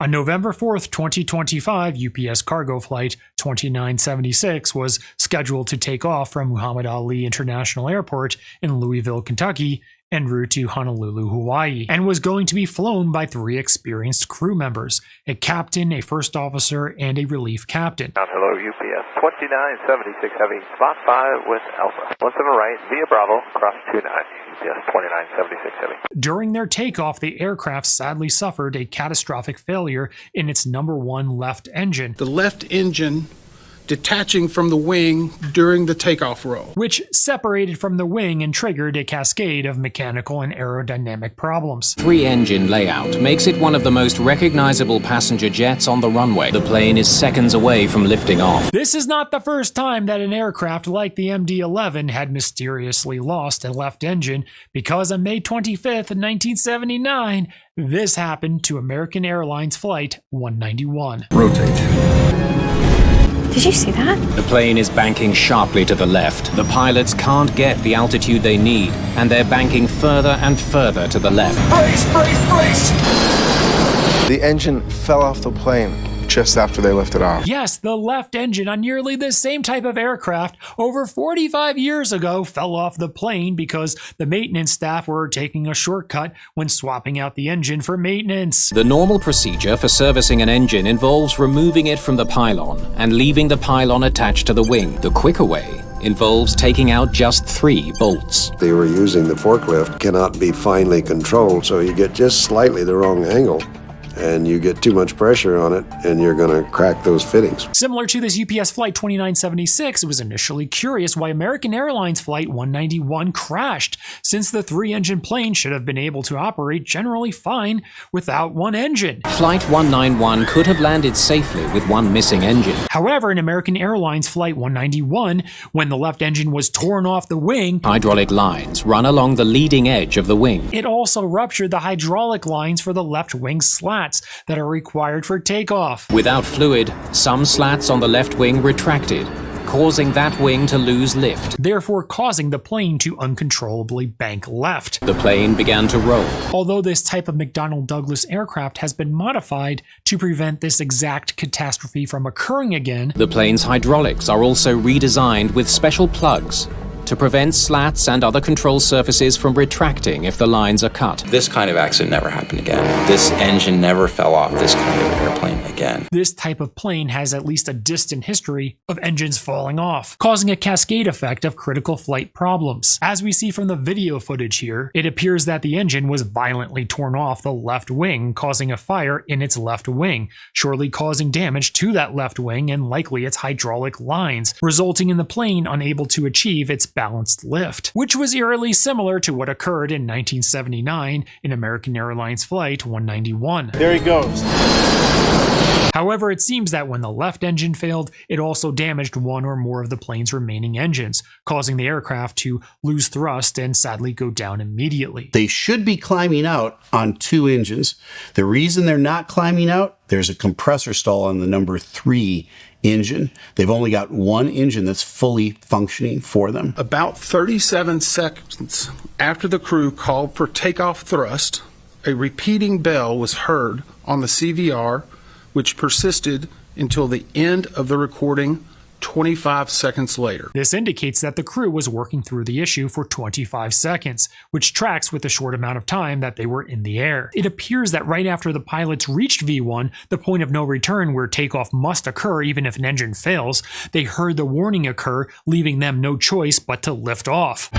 On November 4th, 2025, UPS cargo flight 2976 was scheduled to take off from Muhammad Ali International Airport in Louisville, Kentucky, en route to Honolulu, Hawaii, and was going to be flown by 3 experienced crew members, a captain, a first officer, and a relief captain. Hello, UPS 2976 Heavy, spot 5 with Alpha. 17 right, via Bravo, cross 29, UPS 2976 Heavy. During their takeoff, the aircraft sadly suffered a catastrophic failure in its number 1 left engine. The left engine detaching from the wing during the takeoff roll, which separated from the wing and triggered a cascade of mechanical and aerodynamic problems. 3-engine layout makes it one of the most recognizable passenger jets on the runway. The plane is seconds away from lifting off. This is not the first time that an aircraft like the MD-11 had mysteriously lost a left engine, because on May 25th, 1979, this happened to American Airlines Flight 191. rotate. Did you see that? The plane is banking sharply to the left. The pilots can't get the altitude they need, and they're banking further and further to the left. Brace, brace, brace! The engine fell off the plane just after they lifted off. Yes, the left engine on nearly the same type of aircraft over 45 years ago fell off the plane because the maintenance staff were taking a shortcut when swapping out the engine for maintenance. The normal procedure for servicing an engine involves removing it from the pylon and leaving the pylon attached to the wing. The quicker way involves taking out just 3 bolts. They were using the forklift, cannot be finely controlled, so you get just slightly the wrong angle, and you get too much pressure on it, and you're going to crack those fittings. Similar to this UPS Flight 2976, it was initially curious why American Airlines Flight 191 crashed, since the 3-engine plane should have been able to operate generally fine without one engine. Flight 191 could have landed safely with one missing engine. However, in American Airlines Flight 191, when the left engine was torn off the wing, hydraulic lines run along the leading edge of the wing. It also ruptured the hydraulic lines for the left wing slats that are required for takeoff. Without fluid, some slats on the left wing retracted, causing that wing to lose lift, therefore causing the plane to uncontrollably bank left. The plane began to roll. Although this type of McDonnell Douglas aircraft has been modified to prevent this exact catastrophe from occurring again, the plane's hydraulics are also redesigned with special plugs to prevent slats and other control surfaces from retracting if the lines are cut. This kind of accident never happened again. This engine never fell off this kind of airplane again. This type of plane has at least a distant history of engines falling off, causing a cascade effect of critical flight problems. As we see from the video footage here, it appears that the engine was violently torn off the left wing, causing a fire in its left wing, surely causing damage to that left wing and likely its hydraulic lines, resulting in the plane unable to achieve its balanced lift, which was eerily similar to what occurred in 1979 in American Airlines Flight 191. There he goes. However, it seems that when the left engine failed, it also damaged one or more of the plane's remaining engines, causing the aircraft to lose thrust and sadly go down immediately. They should be climbing out on 2 engines. The reason they're not climbing out, there's a compressor stall on the number 3 engine. They've only got 1 engine that's fully functioning for them. About 37 seconds after the crew called for takeoff thrust, a repeating bell was heard on the CVR, which persisted until the end of the recording 25 seconds later. This indicates that the crew was working through the issue for 25 seconds, which tracks with the short amount of time that they were in the air. It appears that right after the pilots reached V1, the point of no return where takeoff must occur even if an engine fails, they heard the warning occur, leaving them no choice but to lift off.